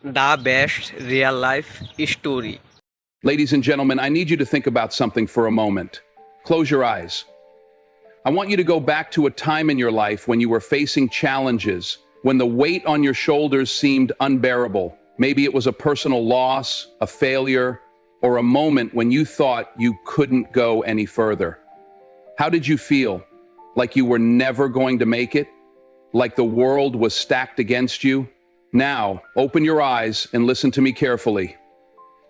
the best real life story. Ladies and gentlemen, I need you to think about something for a moment. Close your eyes. I want you to go back to a time in your life when you were facing challenges, when the weight on your shoulders seemed unbearable. Maybe it was a personal loss, a failure, or a moment when you thought you couldn't go any further. How did you feel? Like you were never going to make it? Like the world was stacked against you? Now, open your eyes and listen to me carefully.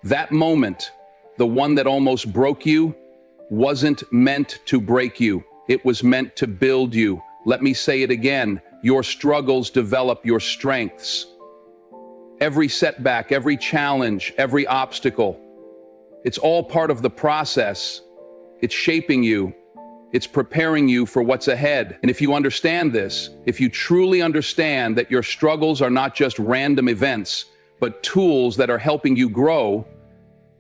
That moment, the one that almost broke you, wasn't meant to break you. It was meant to build you. Let me say it again. Your struggles develop your strengths. Every setback, every challenge, every obstacle, it's all part of the process. It's shaping you. It's preparing you for what's ahead. And if you understand this, if you truly understand that your struggles are not just random events, but tools that are helping you grow,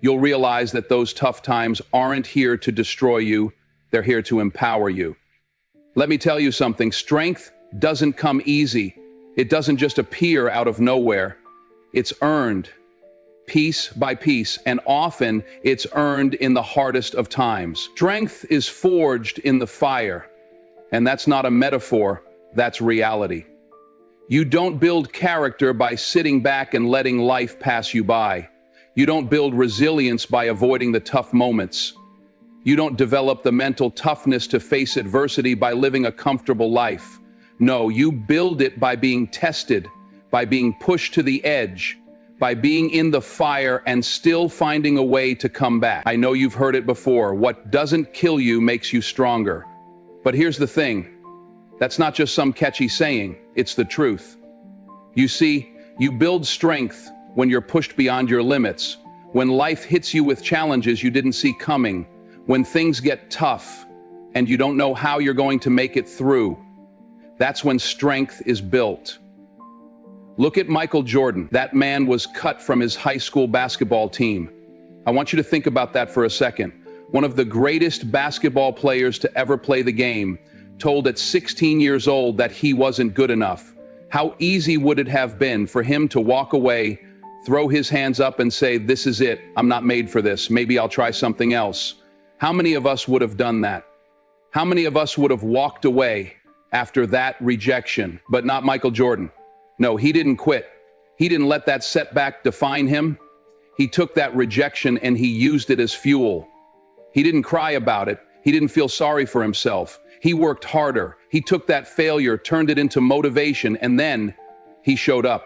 you'll realize that those tough times aren't here to destroy you. They're here to empower you. Let me tell you something. Strength doesn't come easy. It doesn't just appear out of nowhere. It's earned piece by piece, and often it's earned in the hardest of times. Strength is forged in the fire, and that's not a metaphor, that's reality. You don't build character by sitting back and letting life pass you by. You don't build resilience by avoiding the tough moments. You don't develop the mental toughness to face adversity by living a comfortable life. No, you build it by being tested, by being pushed to the edge, by being in the fire and still finding a way to come back. I know you've heard it before. What doesn't kill you makes you stronger. But here's the thing. That's not just some catchy saying. It's the truth. You see, you build strength when you're pushed beyond your limits, when life hits you with challenges you didn't see coming, when things get tough and you don't know how you're going to make it through. That's when strength is built. Look at Michael Jordan. That man was cut from his high school basketball team. I want you to think about that for a second. One of the greatest basketball players to ever play the game, told at 16 years old that he wasn't good enough. How easy would it have been for him to walk away, throw his hands up and say, "This is it, I'm not made for this, maybe I'll try something else"? How many of us would have done that? How many of us would have walked away after that rejection? But not Michael Jordan. No, he didn't quit. He didn't let that setback define him. He took that rejection and he used it as fuel. He didn't cry about it. He didn't feel sorry for himself. He worked harder. He took that failure, turned it into motivation, and then he showed up.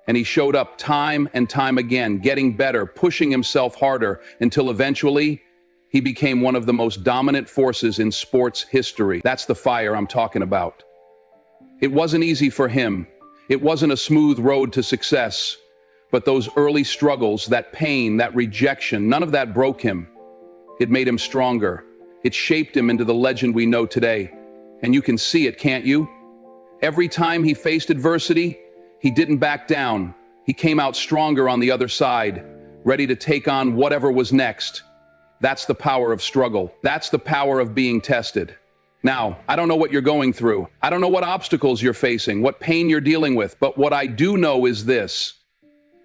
And he showed up time and time again, getting better, pushing himself harder, until eventually he became one of the most dominant forces in sports history. That's the fire I'm talking about. It wasn't easy for him. It wasn't a smooth road to success, but those early struggles, that pain, that rejection, none of that broke him. It made him stronger. It shaped him into the legend we know today. And you can see it, can't you? Every time he faced adversity, he didn't back down. He came out stronger on the other side, ready to take on whatever was next. That's the power of struggle. That's the power of being tested. Now, I don't know what you're going through. I don't know what obstacles you're facing, what pain you're dealing with, but what I do know is this.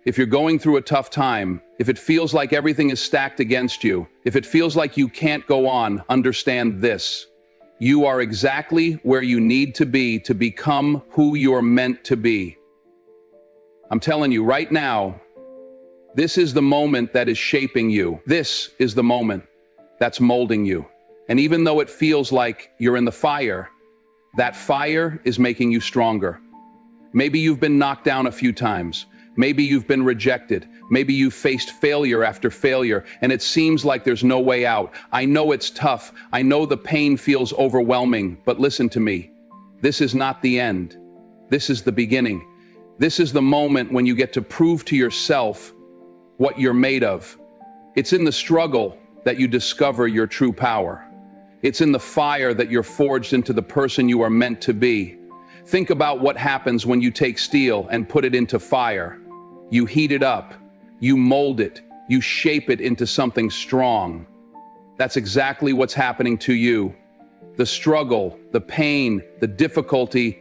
If you're going through a tough time, if it feels like everything is stacked against you, if it feels like you can't go on, understand this. You are exactly where you need to be to become who you're meant to be. I'm telling you right now, this is the moment that is shaping you. This is the moment that's molding you. And even though it feels like you're in the fire, that fire is making you stronger. Maybe you've been knocked down a few times. Maybe you've been rejected. Maybe you've faced failure after failure, and it seems like there's no way out. I know it's tough. I know the pain feels overwhelming, but listen to me. This is not the end. This is the beginning. This is the moment when you get to prove to yourself what you're made of. It's in the struggle that you discover your true power. It's in the fire that you're forged into the person you are meant to be. Think about what happens when you take steel and put it into fire. You heat it up, you mold it, you shape it into something strong. That's exactly what's happening to you. The struggle, the pain, the difficulty,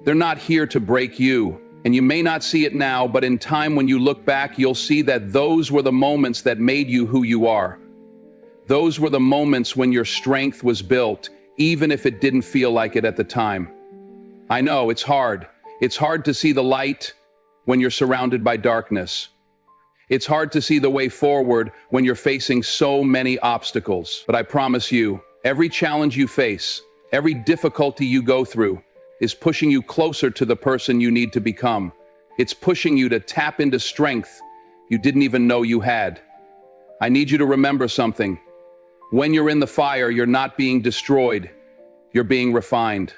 they're not here to break you. And you may not see it now, but in time when you look back, you'll see that those were the moments that made you who you are. Those were the moments when your strength was built, even if it didn't feel like it at the time. I know, it's hard. It's hard to see the light when you're surrounded by darkness. It's hard to see the way forward when you're facing so many obstacles. But I promise you, every challenge you face, every difficulty you go through, is pushing you closer to the person you need to become. It's pushing you to tap into strength you didn't even know you had. I need you to remember something. When you're in the fire, you're not being destroyed, you're being refined.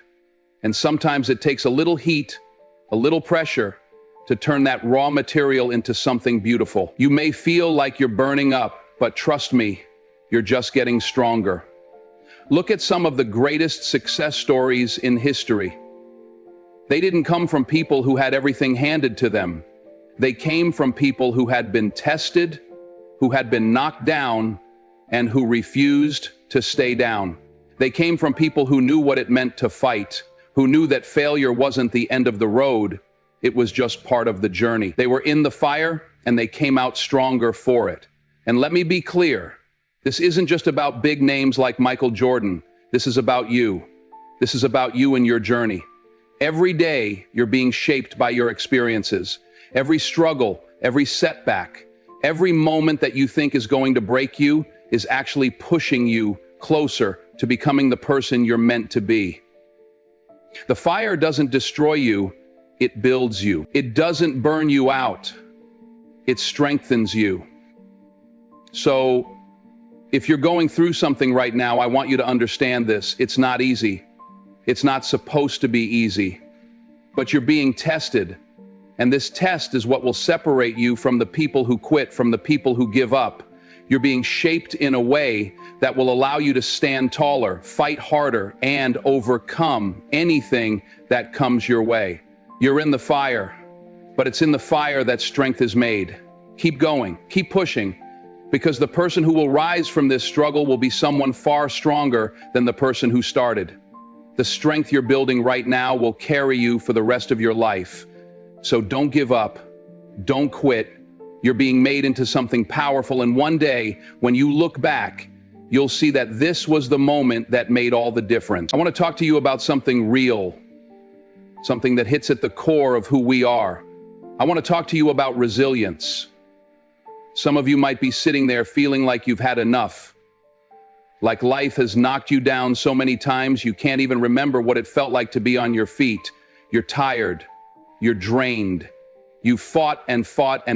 And sometimes it takes a little heat, a little pressure, to turn that raw material into something beautiful. You may feel like you're burning up, but trust me, you're just getting stronger. Look at some of the greatest success stories in history. They didn't come from people who had everything handed to them. They came from people who had been tested, who had been knocked down, and who refused to stay down. They came from people who knew what it meant to fight, who knew that failure wasn't the end of the road, it was just part of the journey. They were in the fire, and they came out stronger for it. And let me be clear, this isn't just about big names like Michael Jordan. This is about you. This is about you and your journey. Every day, you're being shaped by your experiences. Every struggle, every setback, every moment that you think is going to break you is actually pushing you closer to becoming the person you're meant to be. The fire doesn't destroy you, it builds you. It doesn't burn you out, it strengthens you. So, if you're going through something right now, I want you to understand this. It's not easy. It's not supposed to be easy. But you're being tested. And this test is what will separate you from the people who quit, from the people who give up. You're being shaped in a way that will allow you to stand taller, fight harder, and overcome anything that comes your way. You're in the fire, but it's in the fire that strength is made. Keep going, keep pushing, because the person who will rise from this struggle will be someone far stronger than the person who started. The strength you're building right now will carry you for the rest of your life. So don't give up, don't quit. You're being made into something powerful, and one day, when you look back, you'll see that this was the moment that made all the difference. I want to talk to you about something real, something that hits at the core of who we are. I want to talk to you about resilience. Some of you might be sitting there feeling like you've had enough, like life has knocked you down so many times you can't even remember what it felt like to be on your feet. You're tired, you're drained. You've fought, and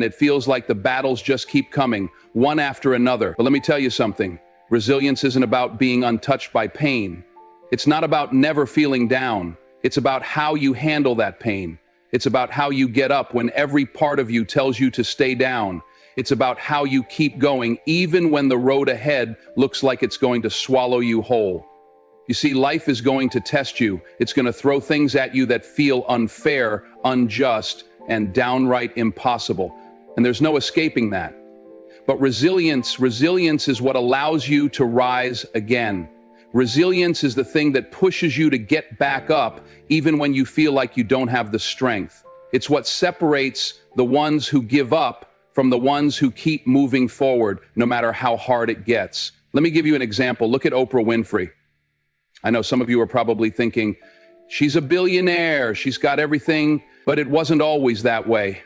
it feels like the battles just keep coming, one after another. But let me tell you something. Resilience isn't about being untouched by pain. It's not about never feeling down. It's about how you handle that pain. It's about how you get up when every part of you tells you to stay down. It's about how you keep going even when the road ahead looks like it's going to swallow you whole. You see, life is going to test you. It's going to throw things at you that feel unfair, unjust, and downright impossible. And there's no escaping that. But resilience is what allows you to rise again. Resilience is the thing that pushes you to get back up even when you feel like you don't have the strength. It's what separates the ones who give up from the ones who keep moving forward, no matter how hard it gets. Let me give you an example. Look at Oprah Winfrey. I know some of you are probably thinking, she's a billionaire, she's got everything, but it wasn't always that way.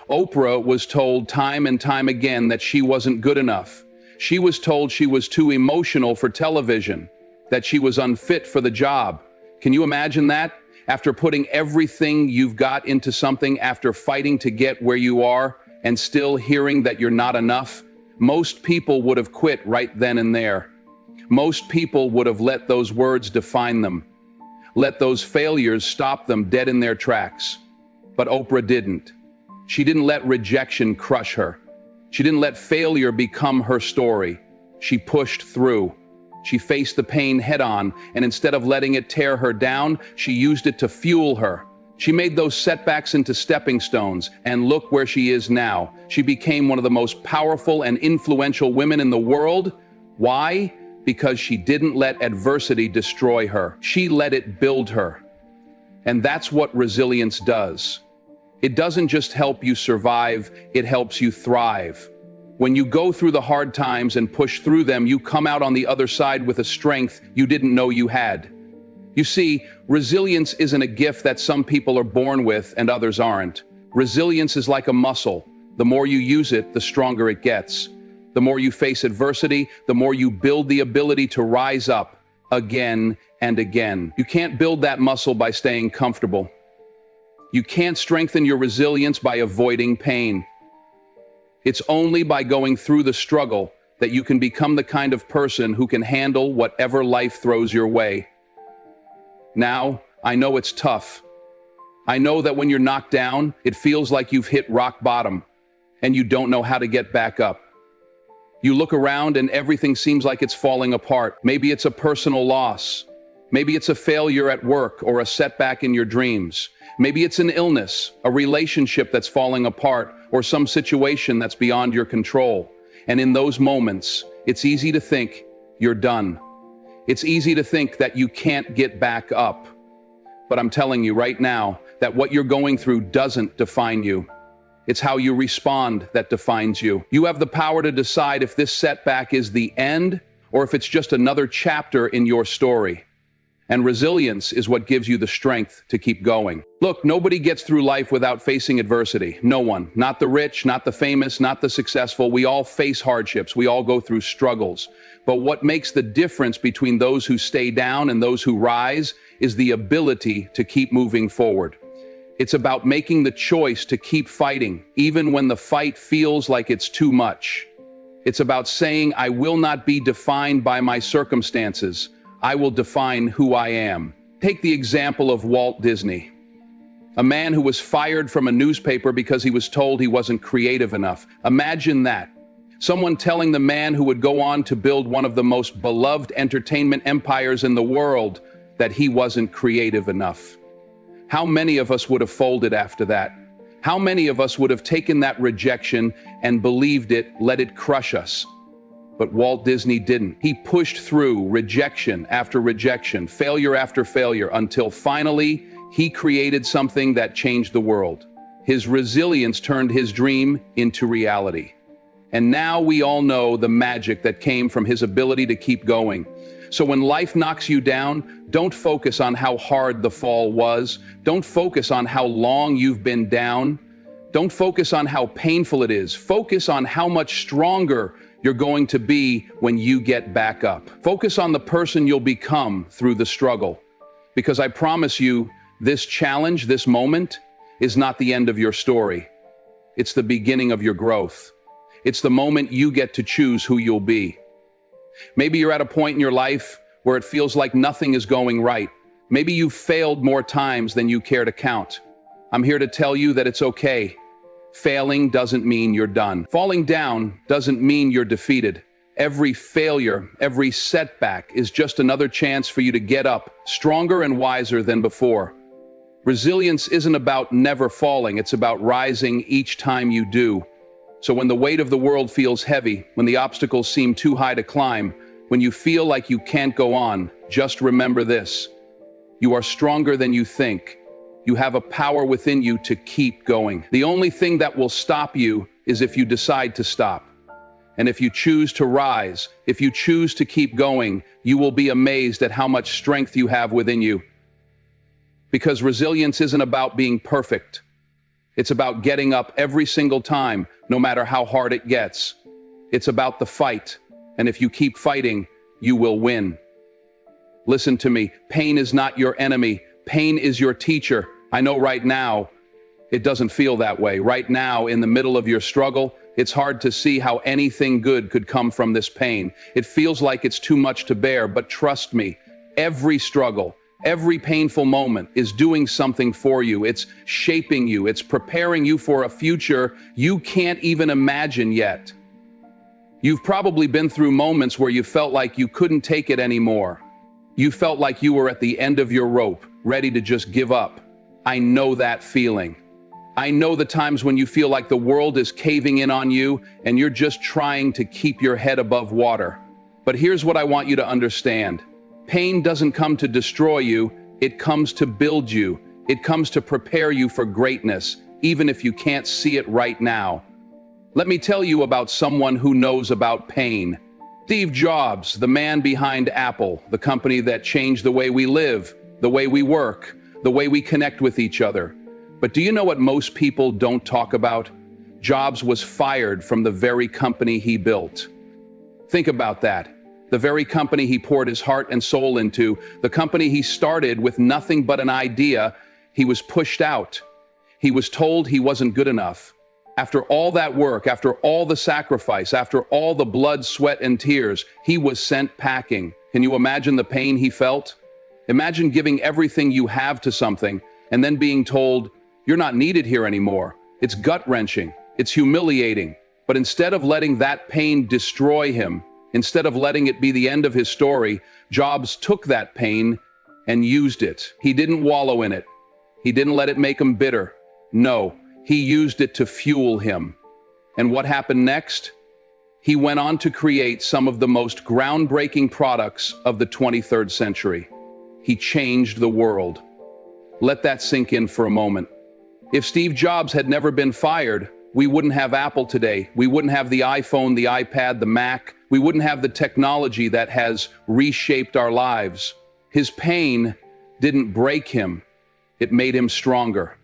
Oprah was told time and time again that she wasn't good enough. She was told she was too emotional for television, that she was unfit for the job. Can you imagine that? After putting everything you've got into something, after fighting to get where you are, and still hearing that you're not enough, most people would have quit right then and there. Most people would have let those words define them, let those failures stop them dead in their tracks. But Oprah didn't. She didn't let rejection crush her. She didn't let failure become her story. She pushed through. She faced the pain head on, and instead of letting it tear her down, she used it to fuel her. She made those setbacks into stepping stones, and look where she is now. She became one of the most powerful and influential women in the world. Why? Because she didn't let adversity destroy her. She let it build her. And that's what resilience does. It doesn't just help you survive, it helps you thrive. When you go through the hard times and push through them, you come out on the other side with a strength you didn't know you had. You see, resilience isn't a gift that some people are born with and others aren't. Resilience is like a muscle. The more you use it, the stronger it gets. The more you face adversity, the more you build the ability to rise up again and again. You can't build that muscle by staying comfortable. You can't strengthen your resilience by avoiding pain. It's only by going through the struggle that you can become the kind of person who can handle whatever life throws your way. Now, I know it's tough. I know that when you're knocked down, it feels like you've hit rock bottom, and you don't know how to get back up. You look around and everything seems like it's falling apart. Maybe it's a personal loss. Maybe it's a failure at work or a setback in your dreams. Maybe it's an illness, a relationship that's falling apart, or some situation that's beyond your control. And in those moments, it's easy to think you're done. It's easy to think that you can't get back up. But I'm telling you right now that what you're going through doesn't define you. It's how you respond that defines you. You have the power to decide if this setback is the end or if it's just another chapter in your story. And resilience is what gives you the strength to keep going. Look, nobody gets through life without facing adversity. No one. Not the rich, not the famous, not the successful. We all face hardships. We all go through struggles. But what makes the difference between those who stay down and those who rise is the ability to keep moving forward. It's about making the choice to keep fighting, even when the fight feels like it's too much. It's about saying, I will not be defined by my circumstances. I will define who I am. Take the example of Walt Disney, a man who was fired from a newspaper because he was told he wasn't creative enough. Imagine that. Someone telling the man who would go on to build one of the most beloved entertainment empires in the world that he wasn't creative enough. How many of us would have folded after that? How many of us would have taken that rejection and believed it, let it crush us? But Walt Disney didn't. He pushed through rejection after rejection, failure after failure, until finally he created something that changed the world. His resilience turned his dream into reality. And now we all know the magic that came from his ability to keep going. So when life knocks you down, don't focus on how hard the fall was. Don't focus on how long you've been down. Don't focus on how painful it is. Focus on how much stronger you're going to be when you get back up. Focus on the person you'll become through the struggle. Because I promise you, this challenge, this moment, is not the end of your story. It's the beginning of your growth. It's the moment you get to choose who you'll be. Maybe you're at a point in your life where it feels like nothing is going right. Maybe you've failed more times than you care to count. I'm here to tell you that it's okay. Failing doesn't mean you're done. Falling down doesn't mean you're defeated. Every failure, every setback is just another chance for you to get up, stronger and wiser than before. Resilience isn't about never falling, it's about rising each time you do. So when the weight of the world feels heavy, when the obstacles seem too high to climb, when you feel like you can't go on, just remember this. You are stronger than you think. You have a power within you to keep going. The only thing that will stop you is if you decide to stop. And if you choose to rise, if you choose to keep going, you will be amazed at how much strength you have within you. Because resilience isn't about being perfect. It's about getting up every single time, no matter how hard it gets. It's about the fight, and if you keep fighting, you will win. Listen to me, pain is not your enemy. Pain is your teacher. I know right now, it doesn't feel that way. Right now, in the middle of your struggle, it's hard to see how anything good could come from this pain. It feels like it's too much to bear, but trust me, every struggle, every painful moment is doing something for you. It's shaping you. It's preparing you for a future you can't even imagine yet. You've probably been through moments where you felt like you couldn't take it anymore. You felt like you were at the end of your rope, ready to just give up. I know that feeling. I know the times when you feel like the world is caving in on you and you're just trying to keep your head above water. But here's what I want you to understand. Pain doesn't come to destroy you, it comes to build you. It comes to prepare you for greatness, even if you can't see it right now. Let me tell you about someone who knows about pain. Steve Jobs, the man behind Apple, the company that changed the way we live, the way we work, the way we connect with each other. But do you know what most people don't talk about? Jobs was fired from the very company he built. Think about that. The very company he poured his heart and soul into, the company he started with nothing but an idea, he was pushed out. He was told he wasn't good enough. After all that work, after all the sacrifice, after all the blood, sweat, and tears, he was sent packing. Can you imagine the pain he felt? Imagine giving everything you have to something and then being told, "You're not needed here anymore." It's gut-wrenching. It's humiliating. But instead of letting that pain destroy him, instead of letting it be the end of his story, Jobs took that pain and used it. He didn't wallow in it. He didn't let it make him bitter. No, he used it to fuel him. And what happened next? He went on to create some of the most groundbreaking products of the 23rd century. He changed the world. Let that sink in for a moment. If Steve Jobs had never been fired, we wouldn't have Apple today. We wouldn't have the iPhone, the iPad, the Mac. We wouldn't have the technology that has reshaped our lives. His pain didn't break him. It made him stronger.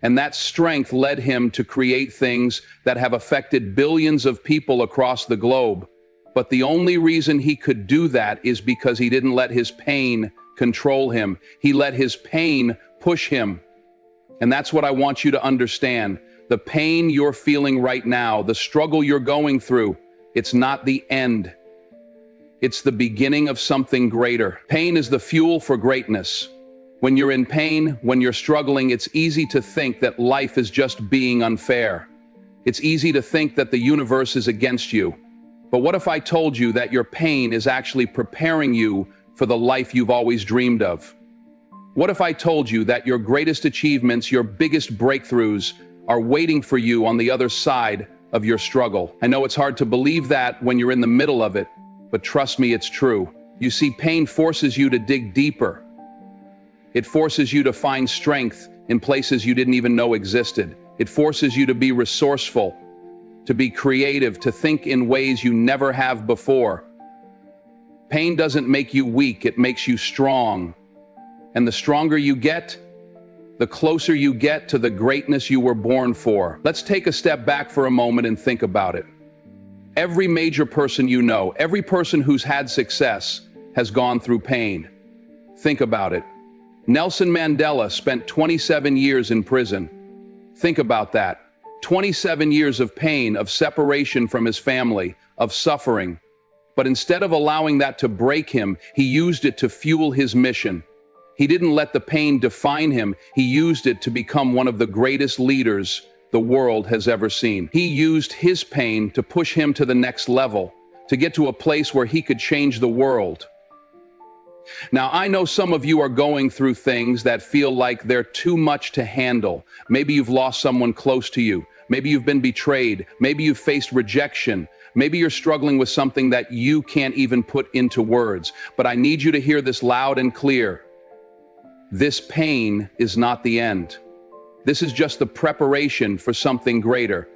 And that strength led him to create things that have affected billions of people across the globe. But the only reason he could do that is because he didn't let his pain control him. He let his pain push him. And that's what I want you to understand. The pain you're feeling right now, the struggle you're going through, it's not the end. It's the beginning of something greater. Pain is the fuel for greatness. When you're in pain, when you're struggling, it's easy to think that life is just being unfair. It's easy to think that the universe is against you. But what if I told you that your pain is actually preparing you for the life you've always dreamed of? What if I told you that your greatest achievements, your biggest breakthroughs, are waiting for you on the other side of your struggle? I know it's hard to believe that when you're in the middle of it, but trust me, it's true. You see, pain forces you to dig deeper. It forces you to find strength in places you didn't even know existed. It forces you to be resourceful, to be creative, to think in ways you never have before. Pain doesn't make you weak, it makes you strong. And the stronger you get, the closer you get to the greatness you were born for. Let's take a step back for a moment and think about it. Every major person you know, every person who's had success, has gone through pain. Think about it. Nelson Mandela spent 27 years in prison. Think about that. 27 years of pain, of separation from his family, of suffering. But instead of allowing that to break him, he used it to fuel his mission. He didn't let the pain define him. He used it to become one of the greatest leaders the world has ever seen. He used his pain to push him to the next level, to get to a place where he could change the world. Now, I know some of you are going through things that feel like they're too much to handle. Maybe you've lost someone close to you. Maybe you've been betrayed. Maybe you've faced rejection. Maybe you're struggling with something that you can't even put into words. But I need you to hear this loud and clear. This pain is not the end. This is just the preparation for something greater.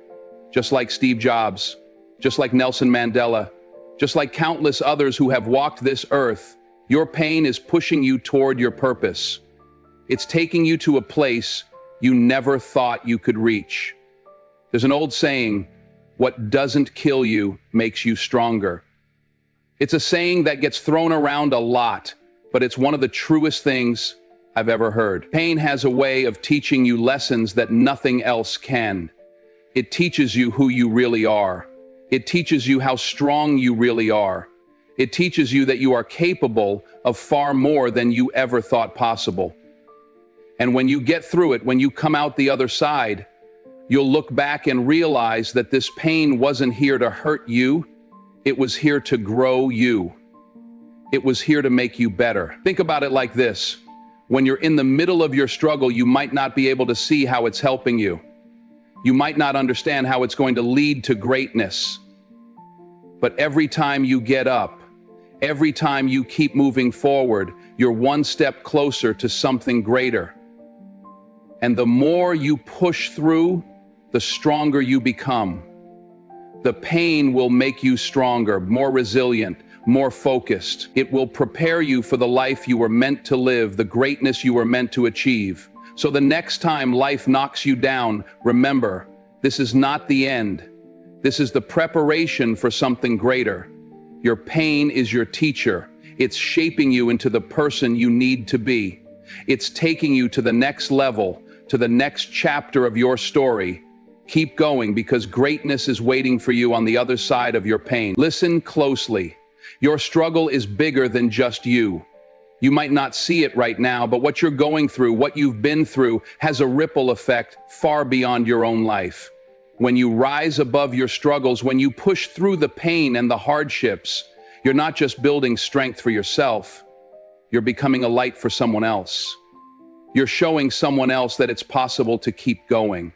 Just like Steve Jobs, just like Nelson Mandela, just like countless others who have walked this earth, your pain is pushing you toward your purpose. It's taking you to a place you never thought you could reach. There's an old saying, what doesn't kill you makes you stronger. It's a saying that gets thrown around a lot, but it's one of the truest things I've ever heard. Pain has a way of teaching you lessons that nothing else can. It teaches you who you really are. It teaches you how strong you really are. It teaches you that you are capable of far more than you ever thought possible. And when you get through it, when you come out the other side, you'll look back and realize that this pain wasn't here to hurt you. It was here to grow you. It was here to make you better. Think about it like this. When you're in the middle of your struggle, you might not be able to see how it's helping you. You might not understand how it's going to lead to greatness. But every time you get up, every time you keep moving forward, you're one step closer to something greater. And the more you push through, the stronger you become. The pain will make you stronger, more resilient, more focused. It will prepare you for the life you were meant to live, the greatness you were meant to achieve. So the next time life knocks you down, remember, this is not the end. This is the preparation for something greater. Your pain is your teacher. It's shaping you into the person you need to be. It's taking you to the next level, to the next chapter of your story. Keep going, because greatness is waiting for you on the other side of your pain. Listen closely. Your struggle is bigger than just you. You might not see it right now, but what you're going through, what you've been through, has a ripple effect far beyond your own life. When you rise above your struggles, when you push through the pain and the hardships, you're not just building strength for yourself, you're becoming a light for someone else. You're showing someone else that it's possible to keep going,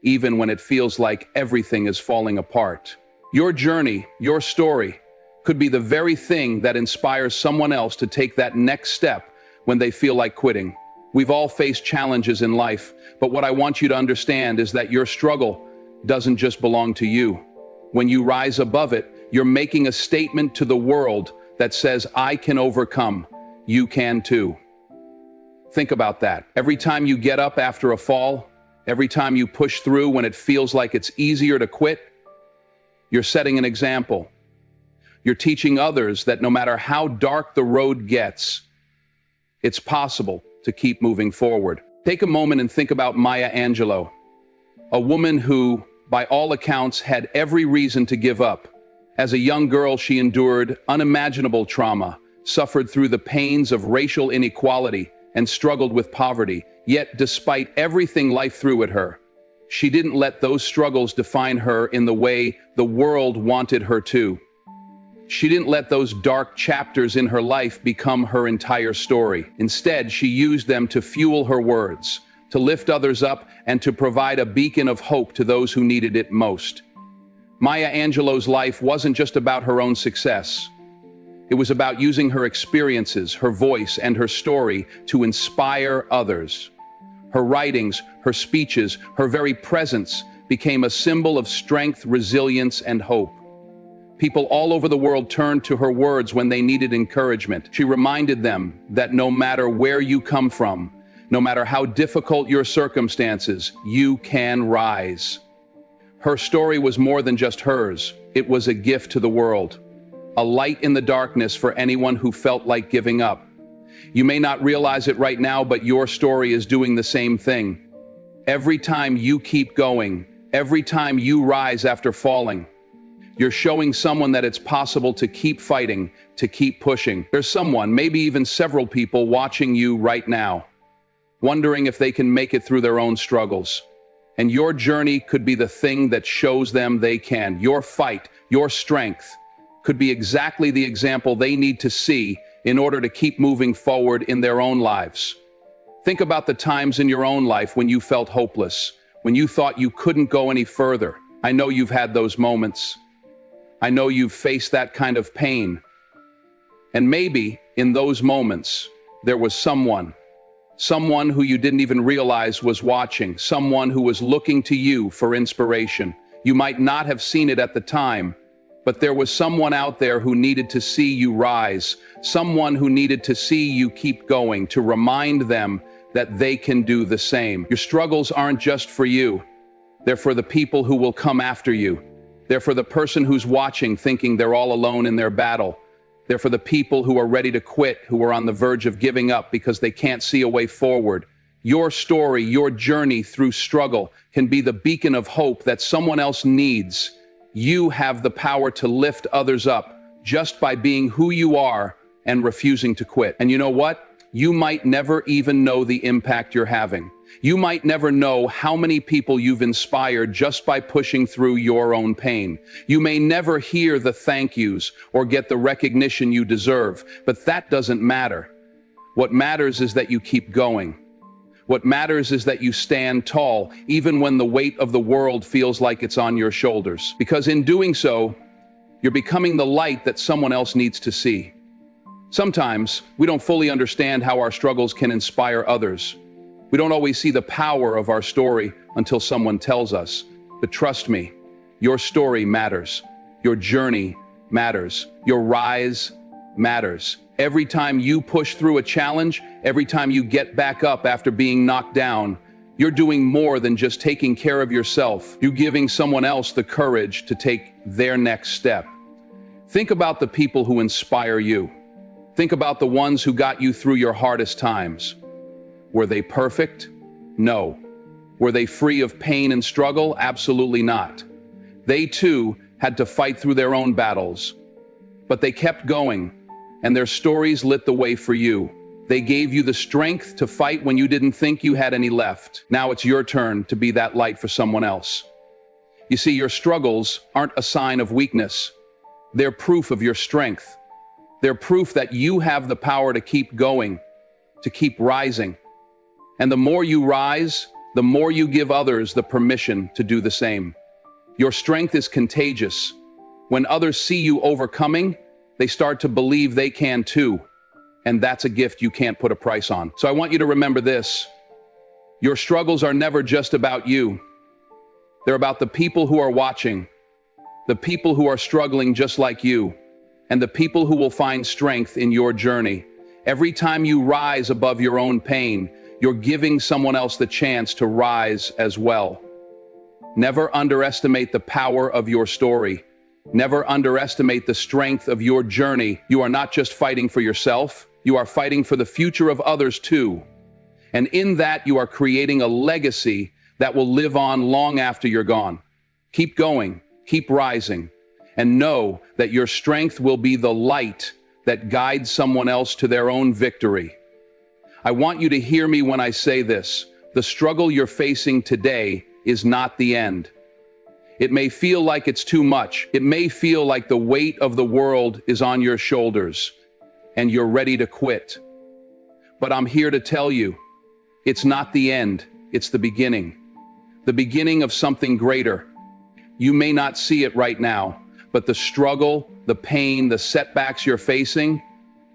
even when it feels like everything is falling apart. Your journey, your story, could be the very thing that inspires someone else to take that next step when they feel like quitting. We've all faced challenges in life, but what I want you to understand is that your struggle doesn't just belong to you. When you rise above it, you're making a statement to the world that says, I can overcome. You can too. Think about that. Every time you get up after a fall, every time you push through when it feels like it's easier to quit, you're setting an example. You're teaching others that no matter how dark the road gets, it's possible to keep moving forward. Take a moment and think about Maya Angelou, a woman who, by all accounts, had every reason to give up. As a young girl, she endured unimaginable trauma, suffered through the pains of racial inequality, and struggled with poverty. Yet, despite everything life threw at her, she didn't let those struggles define her in the way the world wanted her to. She didn't let those dark chapters in her life become her entire story. Instead, she used them to fuel her words, to lift others up, and to provide a beacon of hope to those who needed it most. Maya Angelou's life wasn't just about her own success. It was about using her experiences, her voice, and her story to inspire others. Her writings, her speeches, her very presence became a symbol of strength, resilience, and hope. People all over the world turned to her words when they needed encouragement. She reminded them that no matter where you come from, no matter how difficult your circumstances, you can rise. Her story was more than just hers. It was a gift to the world, a light in the darkness for anyone who felt like giving up. You may not realize it right now, but your story is doing the same thing. Every time you keep going, every time you rise after falling, you're showing someone that it's possible to keep fighting, to keep pushing. There's someone, maybe even several people, watching you right now, wondering if they can make it through their own struggles. And your journey could be the thing that shows them they can. Your fight, your strength, could be exactly the example they need to see in order to keep moving forward in their own lives. Think about the times in your own life when you felt hopeless, when you thought you couldn't go any further. I know you've had those moments. I know you've faced that kind of pain. And maybe in those moments, there was someone who you didn't even realize was watching, someone who was looking to you for inspiration. You might not have seen it at the time, but there was someone out there who needed to see you rise, someone who needed to see you keep going, to remind them that they can do the same. Your struggles aren't just for you. They're for the people who will come after you. They're for the person who's watching, thinking they're all alone in their battle. They're for the people who are ready to quit, who are on the verge of giving up because they can't see a way forward. Your story, your journey through struggle can be the beacon of hope that someone else needs. You have the power to lift others up just by being who you are and refusing to quit. And you know what? You might never even know the impact you're having. You might never know how many people you've inspired just by pushing through your own pain. You may never hear the thank yous or get the recognition you deserve, but that doesn't matter. What matters is that you keep going. What matters is that you stand tall, even when the weight of the world feels like it's on your shoulders. Because in doing so, you're becoming the light that someone else needs to see. Sometimes we don't fully understand how our struggles can inspire others. We don't always see the power of our story until someone tells us. But trust me, your story matters. Your journey matters. Your rise matters. Every time you push through a challenge, every time you get back up after being knocked down, you're doing more than just taking care of yourself. You're giving someone else the courage to take their next step. Think about the people who inspire you. Think about the ones who got you through your hardest times. Were they perfect? No. Were they free of pain and struggle? Absolutely not. They too had to fight through their own battles. But they kept going, and their stories lit the way for you. They gave you the strength to fight when you didn't think you had any left. Now it's your turn to be that light for someone else. You see, your struggles aren't a sign of weakness. They're proof of your strength. They're proof that you have the power to keep going, to keep rising. And the more you rise, the more you give others the permission to do the same. Your strength is contagious. When others see you overcoming, they start to believe they can too. And that's a gift you can't put a price on. So I want you to remember this. Your struggles are never just about you. They're about the people who are watching, the people who are struggling just like you, and the people who will find strength in your journey. Every time you rise above your own pain, you're giving someone else the chance to rise as well. Never underestimate the power of your story. Never underestimate the strength of your journey. You are not just fighting for yourself, you are fighting for the future of others too. And in that, you are creating a legacy that will live on long after you're gone. Keep going, keep rising, and know that your strength will be the light that guides someone else to their own victory. I want you to hear me when I say this. The struggle you're facing today is not the end. It may feel like it's too much. It may feel like the weight of the world is on your shoulders and you're ready to quit. But I'm here to tell you, it's not the end, it's the beginning of something greater. You may not see it right now, but the struggle, the pain, the setbacks you're facing,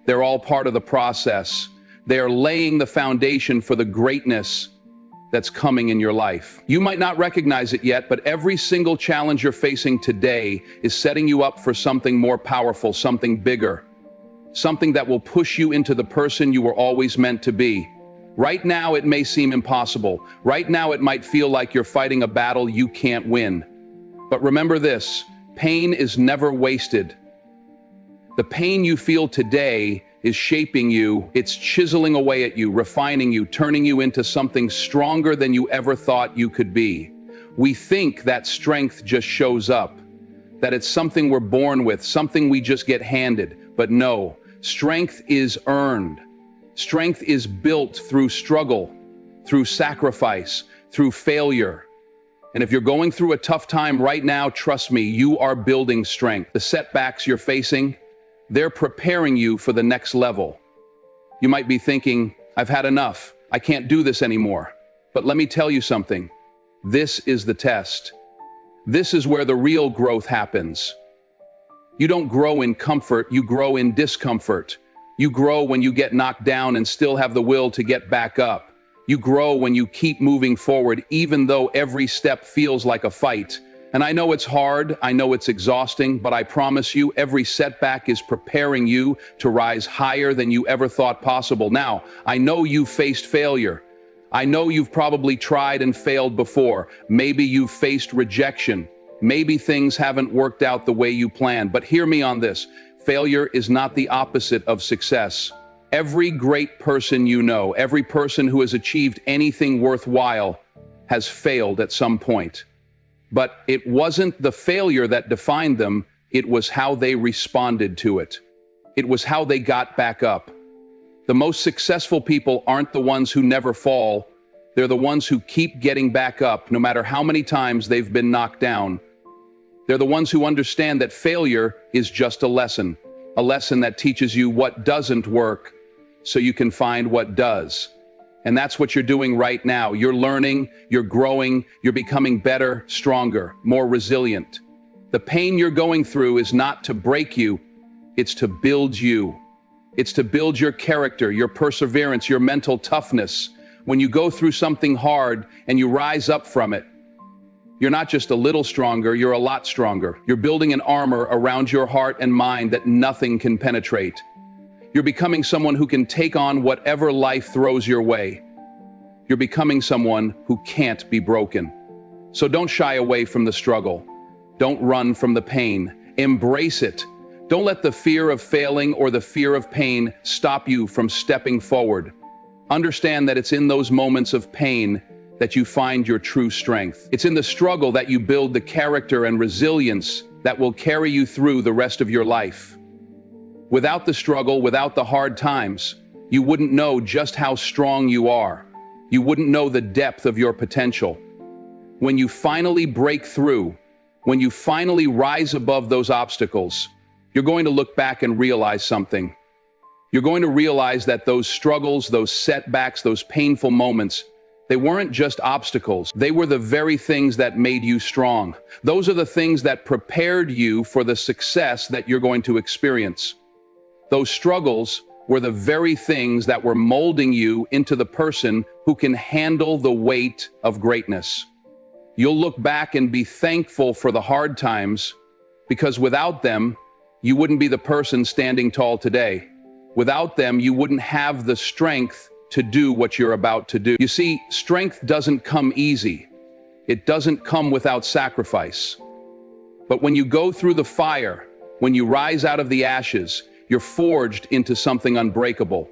they're all part of the process. They are laying the foundation for the greatness that's coming in your life. You might not recognize it yet, but every single challenge you're facing today is setting you up for something more powerful, something bigger, something that will push you into the person you were always meant to be. Right now, it may seem impossible. Right now, it might feel like you're fighting a battle you can't win. But remember this, pain is never wasted. The pain you feel today is shaping you, it's chiseling away at you, refining you, turning you into something stronger than you ever thought you could be. We think that strength just shows up, that it's something we're born with, something we just get handed. But no, strength is earned. Strength is built through struggle, through sacrifice, through failure. And if you're going through a tough time right now, trust me, you are building strength. The setbacks you're facing, they're preparing you for the next level. You might be thinking, I've had enough. I can't do this anymore. But let me tell you something. This is the test. This is where the real growth happens. You don't grow in comfort, you grow in discomfort. You grow when you get knocked down and still have the will to get back up. You grow when you keep moving forward, even though every step feels like a fight. And I know it's hard, I know it's exhausting, but I promise you, every setback is preparing you to rise higher than you ever thought possible. Now, I know you've faced failure. I know you've probably tried and failed before. Maybe you've faced rejection. Maybe things haven't worked out the way you planned. But hear me on this. Failure is not the opposite of success. Every great person you know, every person who has achieved anything worthwhile has failed at some point. But it wasn't the failure that defined them, it was how they responded to it. It was how they got back up. The most successful people aren't the ones who never fall, they're the ones who keep getting back up, no matter how many times they've been knocked down. They're the ones who understand that failure is just a lesson that teaches you what doesn't work, so you can find what does. And that's what you're doing right now. You're learning, you're growing, you're becoming better, stronger, more resilient. The pain you're going through is not to break you, it's to build you. It's to build your character, your perseverance, your mental toughness. when you go through something hard and you rise up from it, you're not just a little stronger, you're a lot stronger. You're building an armor around your heart and mind that nothing can penetrate. You're becoming someone who can take on whatever life throws your way. You're becoming someone who can't be broken. So don't shy away from the struggle. Don't run from the pain. Embrace it. Don't let the fear of failing or the fear of pain stop you from stepping forward. Understand that it's in those moments of pain that you find your true strength. It's in the struggle that you build the character and resilience that will carry you through the rest of your life. Without the struggle, without the hard times, you wouldn't know just how strong you are. You wouldn't know the depth of your potential. When you finally break through, when you finally rise above those obstacles, you're going to look back and realize something. You're going to realize that those struggles, those setbacks, those painful moments, they weren't just obstacles. They were the very things that made you strong. Those are the things that prepared you for the success that you're going to experience. Those struggles were the very things that were molding you into the person who can handle the weight of greatness. You'll look back and be thankful for the hard times, because without them, you wouldn't be the person standing tall today. Without them, you wouldn't have the strength to do what you're about to do. You see, strength doesn't come easy. It doesn't come without sacrifice. But when you go through the fire, when you rise out of the ashes, you're forged into something unbreakable.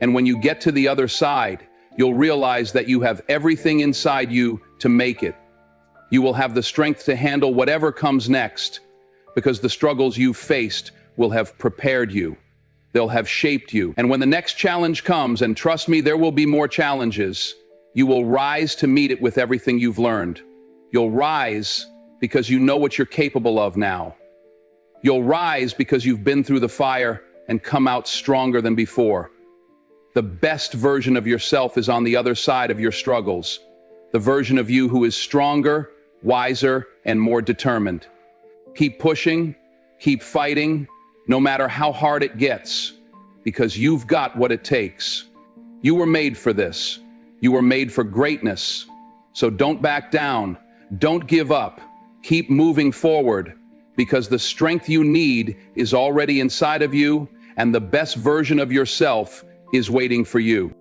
And when you get to the other side, you'll realize that you have everything inside you to make it. You will have the strength to handle whatever comes next, because the struggles you've faced will have prepared you. They'll have shaped you. And when the next challenge comes, and trust me, there will be more challenges, you will rise to meet it with everything you've learned. You'll rise because you know what you're capable of now. You'll rise because you've been through the fire and come out stronger than before. The best version of yourself is on the other side of your struggles. The version of you who is stronger, wiser, and more determined. Keep pushing, keep fighting, no matter how hard it gets, because you've got what it takes. You were made for this. You were made for greatness. So don't back down. Don't give up. Keep moving forward, because the strength you need is already inside of you, and the best version of yourself is waiting for you.